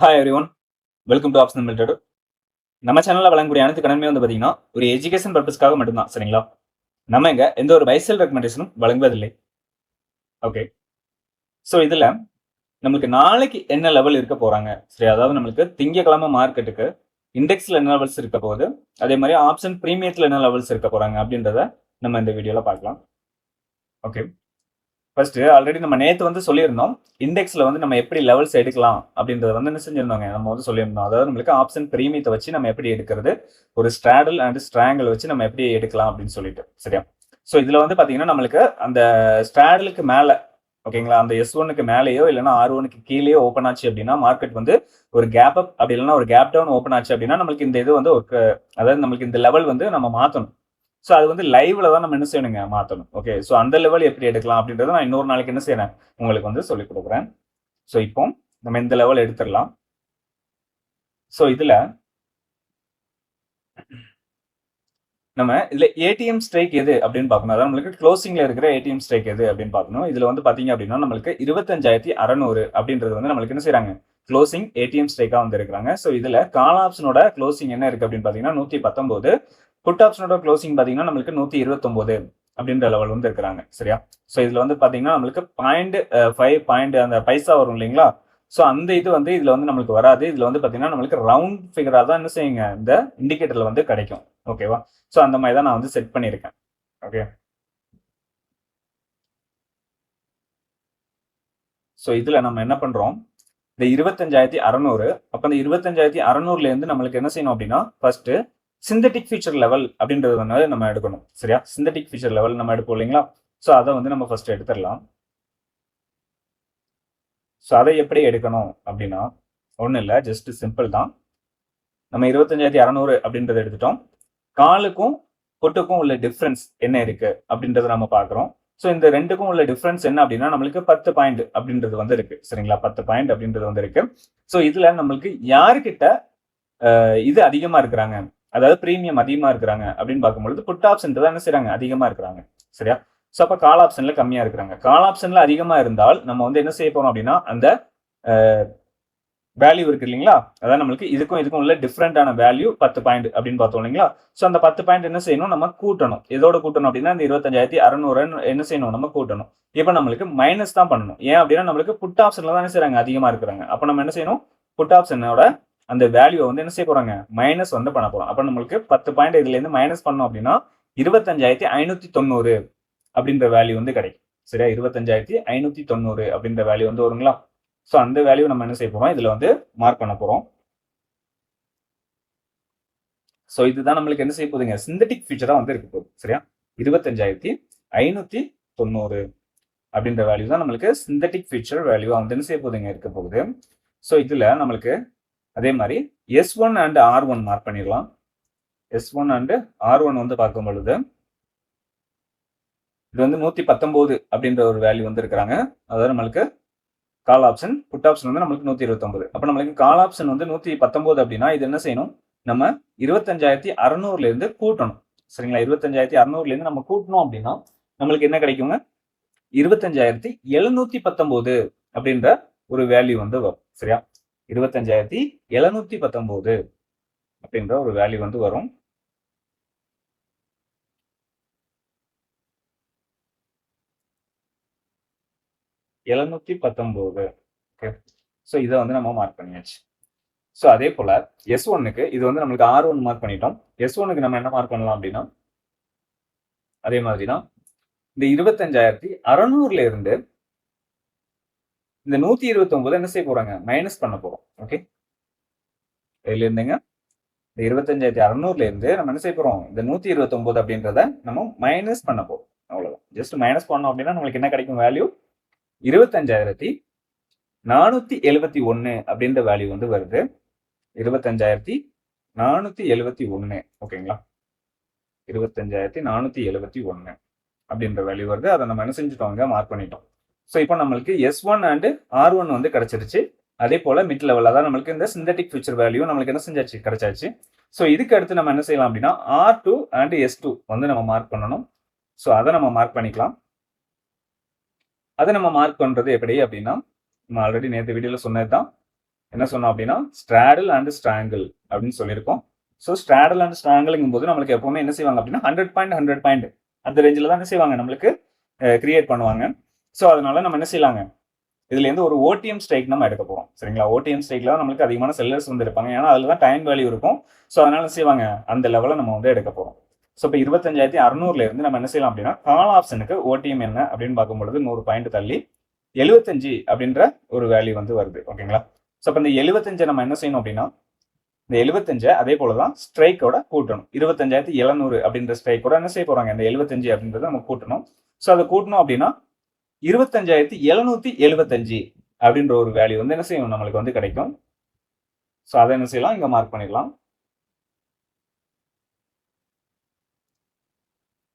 Hi every one, welcome to optional method. நம்ம சேனலில் வழங்கக்கூடிய அனைத்து கடனுமே வந்து பார்த்தீங்கன்னா ஒரு எஜுகேஷன் பர்பஸ்க்காக மட்டும்தான். சரிங்களா? நம்ம இங்க எந்த ஒரு பைசல் ரெக்கமெண்டேஷனும் வழங்குவதில்லை. ஓகே. ஸோ இதில் நம்மளுக்கு நாளைக்கு என்ன லெவல் இருக்க போறாங்க, சரி, அதாவது நம்மளுக்கு திங்கக்கிழமை மார்க்கெட்டுக்கு இண்டெக்ஸ்ல என்ன லெவல்ஸ் இருக்க போகுது, அதே மாதிரி ஆப்ஷன் பிரீமியத்தில் என்ன லெவல்ஸ் இருக்க போறாங்க அப்படின்றத நம்ம இந்த வீடியோவில் பார்க்கலாம். ஓகே. ஃபர்ஸ்ட் ஆல்ரெடி நம்ம நேற்று வந்து சொல்லியிருந்தோம், இண்டெக்ஸ்ல வந்து நம்ம எப்படி லெவல்ஸ் எடுக்கலாம் அப்படின்றத வந்து என்ன செஞ்சிருந்தோங்க, நம்ம வந்து சொல்லியிருந்தோம். அதாவது நம்மளுக்கு ஆப்ஷன் பிரீமியத்தை வச்சு நம்ம எப்படி எடுக்கிறது, ஒரு ஸ்ட்ராடல் அண்ட் ஸ்ட்ராங்கிள் வச்சு நம்ம எப்படி எடுக்கலாம் அப்படின்னு சொல்லிட்டு. சரியா? ஸோ இதுல வந்து பாத்தீங்கன்னா நம்மளுக்கு அந்த ஸ்ட்ராடலுக்கு மேல, ஓகேங்களா, அந்த S1க்கு மேலேயோ இல்லைன்னா R1க்கு கீழேயோ ஓப்பன் ஆச்சு அப்படின்னா மார்க்கெட் வந்து ஒரு கேப் அப் அப்படி இல்லைன்னா ஒரு கேப் டவுன் ஓப்பன் ஆச்சு அப்படின்னா நம்மளுக்கு இந்த இது வந்து ஒரு, அதாவது நம்மளுக்கு இந்த லெவல் வந்து நம்ம மாற்றணும். ஸோ அது வந்து லைவ்ல தான் நம்ம என்ன செய்யணுங்க, மாற்றணும். ஓகே. ஸோ அந்த லெவல் எப்படி எடுக்கலாம் அப்படின்றத நான் இன்னொரு நாளைக்கு என்ன செய்யறேன், உங்களுக்கு வந்து சொல்லிக் கொடுக்குறேன். ஸோ இப்போ நம்ம இந்த லெவல் எடுத்துடலாம். ஸோ இதுல நம்ம இதுல ஏடிஎம் ஸ்ட்ரைக் எது அப்படின்னு பார்க்கணும். அதாவது நம்மளுக்கு க்ளோசிங்ல இருக்கிற ஏடிஎம் ஸ்ட்ரைக் எது அப்படின்னு பார்க்கணும். இதுல வந்து பாத்தீங்க அப்படின்னா நம்மளுக்கு 25,600 அப்படின்றது வந்து நம்மளுக்கு என்ன செய்யறாங்க, க்ளோசிங் ஏடிஎம் ஸ்ட்ரைக்கா வந்து இருக்கிறாங்க. ஸோ இதுல கால் ஆப்ஷனோட க்ளோசிங் என்ன இருக்கு அப்படின்னு பாத்தீங்கன்னா 119, புட் ஆப்ஷனோட க்ளோசிங் பாத்தீங்கன்னா நம்மளுக்கு 129 அப்படின்ற லெவல் வந்து இருக்கிறாங்க. சரியா? ஸோ இதுல வந்து பாத்தீங்கன்னா நம்மளுக்கு 0.5 பாயிண்ட் அந்த பைசா வரும் இல்லைங்களா? ஸோ அந்த இது வந்து இதுல வந்து நம்மளுக்கு வராது. இதுல வந்து பாத்தீங்கன்னா நம்மளுக்கு ரவுண்ட் ஃபிகரா தான் என்ன செய்யுங்க, இந்த இண்டிகேட்டர்ல வந்து கிடைக்கும். ஓகேவா? ஸோ அந்த மாதிரி தான் நான் வந்து செட் பண்ணியிருக்கேன். ஓகே. ஸோ இதுல நம்ம என்ன பண்றோம், இந்த 25,600, அப்ப இந்த 25,600ல இருந்து நம்மளுக்கு என்ன செய்யணும் அப்படின்னா ஃபர்ஸ்ட் சிந்தட்டிக் ஃபீச்சர் லெவல் அப்படின்றது வந்து நம்ம எடுக்கணும். சரியா? சிந்தட்டிக் ஃபீச்சர் லெவல் நம்ம எடுப்போம் இல்லைங்களா? ஸோ அதை வந்து நம்ம ஃபர்ஸ்ட் எடுத்துடலாம். ஸோ அதை எப்படி எடுக்கணும் அப்படின்னா ஒன்றும் இல்லை, ஜஸ்ட் சிம்பிள் தான். நம்ம 25,600 அப்படின்றத எடுத்துட்டோம். காலுக்கும் புட்டுக்கும் உள்ள டிஃபரன்ஸ் என்ன இருக்கு அப்படின்றத நம்ம பார்க்குறோம். ஸோ இந்த ரெண்டுக்கும் உள்ள டிஃபரன்ஸ் என்ன அப்படின்னா நம்மளுக்கு 10 பாயிண்ட் அப்படின்றது வந்து இருக்கு. சரிங்களா? 10 பாயிண்ட் அப்படின்றது வந்து இருக்கு. ஸோ இதுல நம்மளுக்கு யாருக்கிட்ட இது அதிகமா இருக்கிறாங்க, அதாவது பிரீமியம் அதிகமா இருக்கிறாங்க அப்படின்னு பார்க்கும்பொழுது புட் ஆப்ஷன் தான் என்ன செய்யறாங்க, அதிகமா இருக்கிறாங்க. சரியா? ஸோ அப்ப கால் ஆப்ஷன்ல கம்மியா இருக்கிறாங்க. கால் ஆப்ஷன்ல அதிகமா இருந்தால் நம்ம வந்து என்ன செய்ய போறோம் அப்படின்னா அந்த வேல்யூ இருக்கு இல்லைங்களா, அதான் நம்மளுக்கு இதுக்கும் இதுக்கும் உள்ள டிஃபரெண்டான வேல்யூ 10 பாயிண்ட் அப்படின்னு பார்த்தோம் இல்லைங்களா? ஸோ அந்த 10 பாயிண்ட் என்ன செய்யணும், நம்ம கூட்டணும். எதோட கூட்டணும் அப்படின்னா இந்த 25,600 என்ன செய்யணும், நம்ம கூட்டணும். இப்போ நம்மளுக்கு மைனஸ் தான் பண்ணணும். ஏன் அப்படின்னா நம்மளுக்கு புட் ஆப்ஷன்ல தான் என்ன செய்யறாங்க, அதிகமா இருக்கிறாங்க. அப்போ நம்ம என்ன செய்யணும், புட் ஆப்ஷனோட அந்த வேல்யூ வந்து என்ன செய்ய போறாங்க, மைனஸ் வந்து பண்ண போறோம். அப்போ நம்மளுக்கு 10 பாயிண்ட் இதுல இருந்து மைனஸ் பண்ணோம் அப்படின்னா 25,590 அப்படின்ற வேல்யூ வந்து கிடைக்கும். சரியா? 25,590 அப்படின்ற வேல்யூ வந்து வருங்களா? ஸோ அந்த வேல்யூ நம்ம என்ன செய்ய போறோம், இதுல வந்து மார்க் பண்ண போறோம். ஸோ இதுதான் நம்மளுக்கு என்ன செய்ய போகுதுங்க, சிந்தட்டிக் ஃபீச்சரா வந்து இருக்க போகுது. சரியா? 25,590 அப்படின்ற வேல்யூ தான் நம்மளுக்கு சிந்தட்டிக் ஃபீச்சர் வேல்யூ வந்து என்ன செய்ய போகுதுங்க, இருக்க போகுது. ஸோ இதுல நம்மளுக்கு அதே மாதிரி S1 அண்ட் R1 மார்க் பண்ணிடலாம். S1 அண்ட் R1 வந்து பார்க்கும் பொழுது இது வந்து 119 அப்படின்ற ஒரு வேல்யூ வந்து இருக்கிறாங்க. அதாவது நம்மளுக்கு கால் ஆப்ஷன், புட் ஆப்ஷன் வந்து நம்மளுக்கு 129. அப்ப நம்மளுக்கு கால் ஆப்ஷன் வந்து 119 அப்படின்னா இது என்ன செய்யணும், நம்ம 25,600ல இருந்து கூட்டணும். சரிங்களா? 25,600ல இருந்து நம்ம கூட்டணும் அப்படின்னா நம்மளுக்கு என்ன கிடைக்குங்க, 25,719 அப்படின்ற ஒரு வேல்யூ வந்து வரும். சரியா? 25,719 அப்படின்ற ஒரு வேல்யூ வந்து வரும். ஓகே. ஸோ இதை வந்து நம்ம மார்க் பண்ணியாச்சு. ஸோ அதே போல S1க்கு இது வந்து நம்மளுக்கு R1 மார்க் பண்ணிட்டோம். S1க்கு நம்ம என்ன மார்க் பண்ணலாம் அப்படின்னா அதே மாதிரி தான் இந்த 25,600ல இருந்து இந்த 129 என்ன செய்ய போறாங்க, மைனஸ் பண்ண போறோம். ஓகே. இதுல இருந்துங்க இந்த 25,600ல இருந்து நம்ம என்ன செய்ய போறோம், இந்த 129 அப்படின்றத நம்ம மைனஸ் பண்ண போறோம். அவ்வளவுதான். ஜஸ்ட் மைனஸ் பண்ணோம் அப்படின்னா நம்மளுக்கு என்ன கிடைக்கும் வேல்யூ, 25,471 அப்படின்ற வேல்யூ வந்து வருது. 25,471. ஓகேங்களா? 25,471 அப்படின்ற வேல்யூ வருது. அதை நம்ம என்ன செஞ்சுட்டோம், மார்க் பண்ணிட்டோம். ஸோ இப்போ நம்மளுக்கு S1 அண்ட் R1 வந்து கிடைச்சிருச்சு. அதே போல மிட் லெவல் அதான் நம்மளுக்கு இந்த சிந்தட்டிக் ஃபியூச்சர் வேல்யூ நம்மளுக்கு என்ன செஞ்சாச்சு, கிடைச்சாச்சு. ஸோ இதுக்கு அடுத்து நம்ம என்ன செய்யலாம் அப்படின்னா R2 அண்ட் S2 வந்து நம்ம மார்க் பண்ணணும். ஸோ அதை நம்ம மார்க் பண்ணிக்கலாம். அதை நம்ம மார்க் பண்றது எப்படி அப்படின்னா நம்ம ஆல்ரெடி நேற்று வீடியோல சொன்னது தான். என்ன சொன்னோம் அப்படின்னா ஸ்ட்ராடல் அண்ட் ஸ்ட்ராங்கிள் அப்படின்னு சொல்லியிருக்கோம். ஸோ ஸ்ட்ராடல் அண்ட் ஸ்ட்ராங்கிள்ங்கும் போது நம்மளுக்கு எப்பவுமே என்ன செய்வாங்க அப்படின்னா 100 பாயிண்ட் அந்த ரேஞ்சில் தான் என்ன செய்வாங்க நம்மளுக்கு கிரியேட் பண்ணுவாங்க. ஸோ அதனால நம்ம என்ன செய்யலாங்க, இதுல இருந்து ஒரு ஓடிஎம் ஸ்ட்ரைக் நம்ம எடுக்க போறோம். சரிங்களா, ஓடிஎம் ஸ்ட்ரைக்ல தான் நம்மளுக்கு அதிகமான செல்லர்ஸ் வந்து இருப்பாங்க. ஏன்னா அதுல தான் டைம் வேல்யூ இருக்கும். ஸோ அதனால செய்வாங்க அந்த லெவலை நம்ம வந்து எடுக்க போறோம். ஸோ இப்போ 25,600ல இருந்து நம்ம என்ன செய்யலாம் அப்படின்னா கால் ஆப்ஷனுக்கு ஓடிஎம் என்ன அப்படின்னு பார்க்கும்பொழுது 100 பாயிண்ட் தள்ளி 75 அப்படின்ற ஒரு வேல்யூ வந்து வருது. ஓகேங்களா, ஸோ இப்போ இந்த 75 நம்ம என்ன செய்யணும் அப்படின்னா இந்த 75 அதே போலதான் ஸ்ட்ரைக்கோட கூட்டணும். 25,700 அப்படின்ற ஸ்ட்ரைக்கோட என்ன செய்ய போறாங்க, இந்த 75 அப்படின்றத நம்ம கூட்டணும். ஸோ அதை கூட்டணும் அப்படின்னா 25,775 அப்படின்ற ஒரு வேல்யூ வந்து என்ன செய்யும் நம்மளுக்கு வந்து கிடைக்கும். ஸோ அதை என்ன செய்யலாம், இங்க மார்க் பண்ணிடலாம்.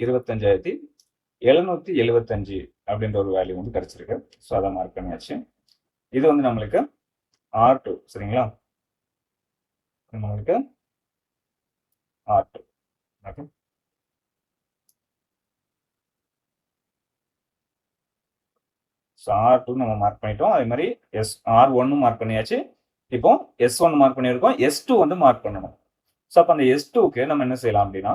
25,775 அப்படின்ற ஒரு வேல்யூ வந்து கிடைச்சிருக்கு. ஸோ அதை மார்க் பண்ணியாச்சு. இது வந்து நம்மளுக்கு R2. சரிங்களா, நம்மளுக்கு R2. ஓகே, ஸோ R2 நம்ம மார்க் பண்ணிட்டோம். அதே மாதிரி R1 மார்க் பண்ணியாச்சு. இப்போ S1 மார்க் பண்ணியிருக்கோம். S2 வந்து மார்க் பண்ணணும். ஸோ அப்போ அந்த S2க்கு நம்ம என்ன செய்யலாம் அப்படின்னா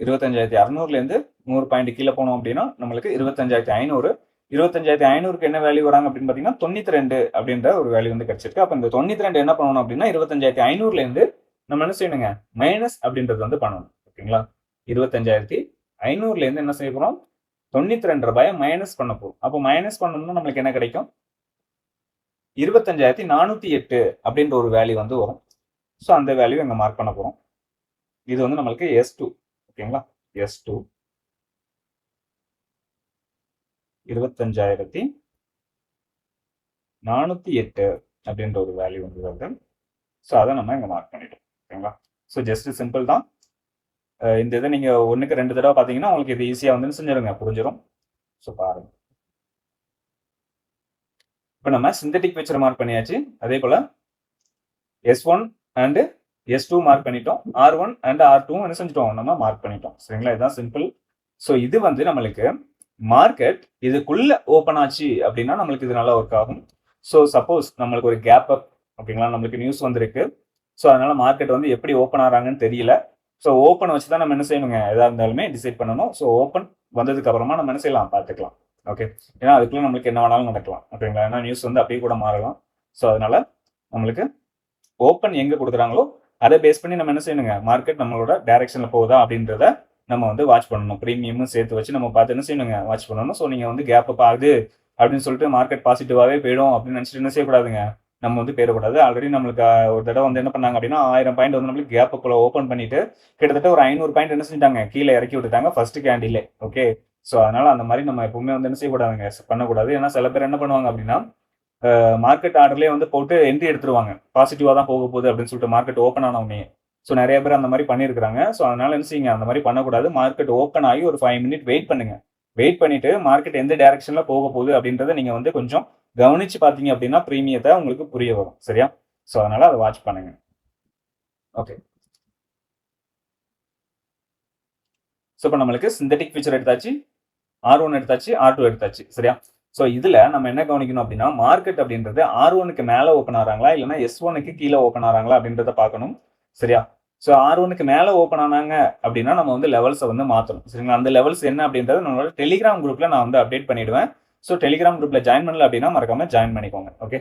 25,600ல இருந்து 100 பாயிண்ட் கீழே போனோம் அப்படின்னா நம்மளுக்கு 25,500. 25,500க்கு என்ன வேல்யூ வராங்க அப்படின்னு பார்த்தீங்கன்னா 92 அப்படின்ற ஒரு வேல்யூ வந்து கிடைச்சிருக்கு. அப்போ இந்த 92 என்ன பண்ணணும் அப்படின்னா 25,500ல இருந்து நம்ம என்ன செய்யணுங்க, மைனஸ் அப்படின்றது வந்து பண்ணணும். ஓகேங்களா, 25,500ல இருந்து என்ன செய்ய போறோம், 92 ரூபாயை மைனஸ் பண்ண போகும். அப்போ மைனஸ் பண்ணணும்னா நம்மளுக்கு என்ன கிடைக்கும், 25,408 அப்படின்ற ஒரு வேல்யூ வந்து வரும். ஸோ அந்த வேல்யூ இங்க மார்க் பண்ண போறோம். இது வந்து நம்மளுக்கு S2. ஓகேங்களா, S2 25,408 அப்படின்ற ஒரு வேல்யூ வந்து வருது. ஸோ அதை நம்ம இங்க மார்க் பண்ணிட்டோம். ஓகேங்களா, ஸோ ஜஸ்ட் சிம்பிள் தான். இந்த இதை நீங்க 1க்கு 2 தடவை பார்த்தீங்கன்னா உங்களுக்கு இது ஈஸியா வந்து செஞ்சிருங்க, புரிஞ்சிடும். ஸோ பாருங்க, இப்போ நம்ம சிந்தட்டிக் பிக்சர் மார்க் பண்ணியாச்சு. அதே போல S1 அண்ட் S2 மார்க் பண்ணிட்டோம். R1 அண்ட் R2 என்ன செஞ்சிட்டோம், நம்ம மார்க் பண்ணிட்டோம். சரிங்களா, இதுதான் சிம்பிள். ஸோ இது வந்து நம்மளுக்கு மார்க்கெட் இதுக்குள்ள ஓப்பன் ஆச்சு அப்படின்னா நம்மளுக்கு இது நல்லா ஒர்க் ஆகும். ஸோ சப்போஸ் நம்மளுக்கு ஒரு கேப் அப், ஓகேங்களா, நம்மளுக்கு நியூஸ் வந்திருக்கு. ஸோ அதனால மார்க்கெட் வந்து எப்படி ஓப்பன் ஆகிறாங்கன்னு தெரியல. ஸோ ஓப்பன் வச்சு தான் நம்ம என்ன செய்யணுங்க, எதாக இருந்தாலுமே டிசைட் பண்ணணும். ஸோ ஓப்பன் வந்ததுக்கு அப்புறமா நம்ம என்ன செய்யலாம் பார்த்துக்கலாம். ஓகே, ஏன்னா அதுக்குள்ள நம்மளுக்கு என்ன வேணாலும் நடக்கலாம். ஓகேங்களா, ஏன்னா நியூஸ் வந்து அப்படியே கூட மாறலாம். ஸோ அதனால நம்மளுக்கு ஓப்பன் எங்க கொடுக்குறாங்களோ அதை பேஸ் பண்ணி நம்ம என்ன செய்யணுங்க, மார்க்கெட் நம்மளோட டைரக்ஷன்ல போகுதா அப்படின்றத நம்ம வந்து வாட்ச் பண்ணணும். ப்ரீமியமும் சேர்த்து வச்சு நம்ம பார்த்து என்ன செய்யணுங்க, வாட்ச் பண்ணணும். ஸோ நீங்க வந்து கேப் அப் ஆகுது அப்படின்னு சொல்லிட்டு மார்க்கெட் பாசிட்டிவாவே போயிடும் அப்படின்னு நினைச்சிட்டு என்ன செய்யக்கூடாதுங்க, நம்ம வந்து போயிடக்கூடாது. ஆல்ரெடி நம்மளுக்கு ஒரு தடவை வந்து என்ன பண்ணாங்க அப்படின்னா 1000 பாயிண்ட் வந்து நம்மளுக்கு கேப் அப்ல ஓப்பன் பண்ணிட்டு கிட்டத்தட்ட ஒரு 500 பாயிண்ட் என்ன செஞ்சாங்க, கீழே இறக்கி விட்டுட்டாங்க ஃபர்ஸ்ட் கேண்டிலே. ஓகே, ஸோ அதனால அந்த மாதிரி நம்ம எப்பவுமே வந்து என்ன செய்யக்கூடாதுங்க, பண்ணக்கூடாது. ஏன்னா சில பேர் என்ன பண்ணுவாங்க அப்படின்னா மார்க்கெட் ஆர்டர்லேயே வந்து போட்டு என்ட்ரி எடுத்துருவாங்க, பாசிட்டிவா தான் போக போகுது அப்படின்னு சொல்லிட்டு மார்க்கெட் ஓப்பன் ஆனவனே. ஸோ நிறைய பேர் அந்த மாதிரி பண்ணியிருக்காங்க. ஸோ அதனால என்ன செய்யுங்க, அந்த மாதிரி பண்ணக்கூடாது. மார்க்கெட் ஓப்பன் ஆகி ஒரு 5 மினிட் வெயிட் பண்ணுங்க. வெயிட் பண்ணிட்டு மார்க்கெட் எந்த டைரக்ஷன்ல போக போகுது அப்படின்றத நீங்க வந்து கொஞ்சம் கவனிச்சு பார்த்தீங்க அப்படின்னா பிரீமியத்தை உங்களுக்கு புரிய வரும். சரியா, ஸோ அதனால அதை வாட்ச் பண்ணுங்க. ஓகே, ஸோ இப்போ நம்மளுக்கு சிந்தட்டிக் ஃபியூச்சர் எடுத்தாச்சு, R1 எடுத்தாச்சு, R2 எடுத்தாச்சு. சரியா, ஸோ இதுல நம்ம என்ன கவனிக்கணும் அப்படின்னா மார்க்கெட் அப்படின்றது R1க்கு மேல ஓப்பன் ஆறாங்களா இல்லைன்னா S1க்கு கீழே ஓப்பன் ஆறாங்களா அப்படின்றத பார்க்கணும். சரியா, ஸோ R1க்கு மேல ஓப்பன் ஆனாங்க அப்படின்னா நம்ம வந்து லெவல்ஸை வந்து மாற்றணும். சரிங்களா, அந்த லெவல்ஸ் என்ன அப்படின்றத நம்மளோட டெலிகிராம் குரூப்ல நான் வந்து அப்டேட் பண்ணிடுவேன். ஸோ டெலிகிராம் குரூப்ல ஜாயின் பண்ணல அப்படின்னா மறக்காம ஜாயின் பண்ணிக்கோங்க. ஓகே,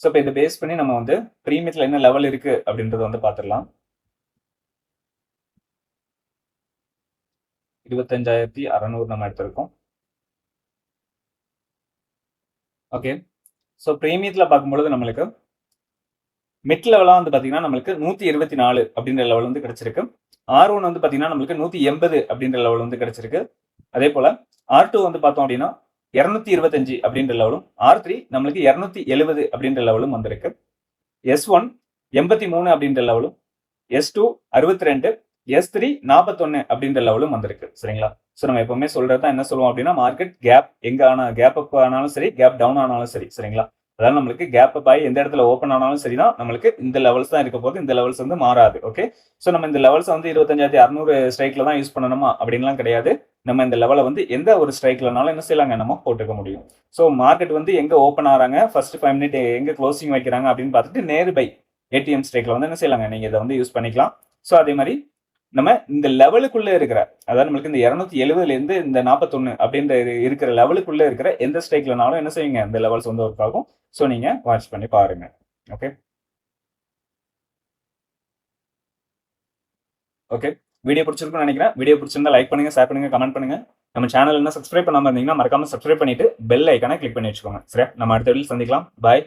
ஸோ இப்போ இதை பேஸ் பண்ணி நம்ம வந்து ப்ரீமியத்தில் என்ன லெவல் இருக்கு அப்படின்றத வந்து பார்த்துடலாம். 25,600 நம்ம எடுத்திருக்கோம். ஓகே, ஸோ ப்ரீமியத்தில் பார்க்கும்பொழுது நம்மளுக்கு மிட் லெவலாக வந்து பார்த்தீங்கன்னா நம்மளுக்கு 124 அப்படின்ற லெவல் வந்து கிடைச்சிருக்கு. R1 வந்து பார்த்தீங்கன்னா நம்மளுக்கு 180 அப்படின்ற லெவல் வந்து கிடைச்சிருக்கு. அதே போல R2 வந்து பார்த்தோம் அப்படின்னா 225 அப்படின்ற லெவலும், R3 நம்மளுக்கு 270 அப்படின்ற லெவலும் வந்திருக்கு. S1 83 அப்படின்ற லெவலும், S2 62, S3 41 அப்படின்ற லெவலும் வந்திருக்கு. சரிங்களா, ஸோ நம்ம எப்பவுமே சொல்றது தான் என்ன சொல்லுவோம் அப்படின்னா மார்க்கெட் கேப் எங்க ஆனா கேப் அப் ஆனாலும் சரி, கேப் டவுன் ஆனாலும் சரி. சரிங்களா, அதாவது நம்மளுக்கு கேப் அப் ஆகி எந்த இடத்துல ஓப்பன் ஆனாலும் சரிதான், நம்மளுக்கு இந்த லெவல்ஸ் தான் இருக்க போகுது. இந்த லெவல்ஸ் வந்து மாறாது. ஓகே. ஸோ நம்ம இந்த லெவல்ஸ் வந்து 25,600 ஸ்ட்ரைக்ல தான் யூஸ் பண்ணணுமா அப்படின்லாம் கிடையாது. நம்ம இந்த லெவலை வந்து எந்த ஒரு ஸ்ட்ரைக்லனாலும் என்ன செய்யலாங்க, நம்ம போட்டுக்க முடியும். ஸோ மார்க்கெட் வந்து எங்க ஓப்பன் ஆகிறாங்க, ஃபர்ஸ்ட் 5 மினிட் எங்க க்ளோசிங் வைக்கிறாங்க அப்படின்னு பார்த்துட்டு நேர் பை ஏடிஎம் ஸ்ட்ரைக்ல வந்து என்ன செய்யலாங்க, நீங்க இதை வந்து யூஸ் பண்ணிக்கலாம். ஸோ அதே மாதிரி நம்ம இந்த லெவலுக்குள்ள இருக்கிற, அதாவது நம்மளுக்கு இந்த 270 இருந்து இந்த 41 அப்படின்ற இருக்கிற லெவலுக்குள்ள இருக்கிற எந்த ஸ்ட்ரைக்லனாலும் என்ன செய்யுங்க, இந்த லெவல்ஸ் வந்து ஒர்க் ஆகும். ஸோ நீங்க வாட்ச் பண்ணி பாருங்க. Okay okay. வீடியோ பிடிச்சிருக்குன்னு நினைக்கிறேன். வீடியோ பிடிச்சிருந்தா லைக் பண்ணுங்க, ஷேர் பண்ணுங்க, கமெண்ட் பண்ணுங்க. நம்ம சேனல் என்ன சப்ஸ்கிரைப் பண்ணாம இருந்தீங்கன்னா மறக்காம சப்ஸ்கிரைப் பண்ணிட்டு பெல் ஐக்கானை கிளிக் பண்ணி வச்சுக்கோங்க. சரியா? நம்ம அடுத்த வீடியோல சந்திக்கலாம். பாய்.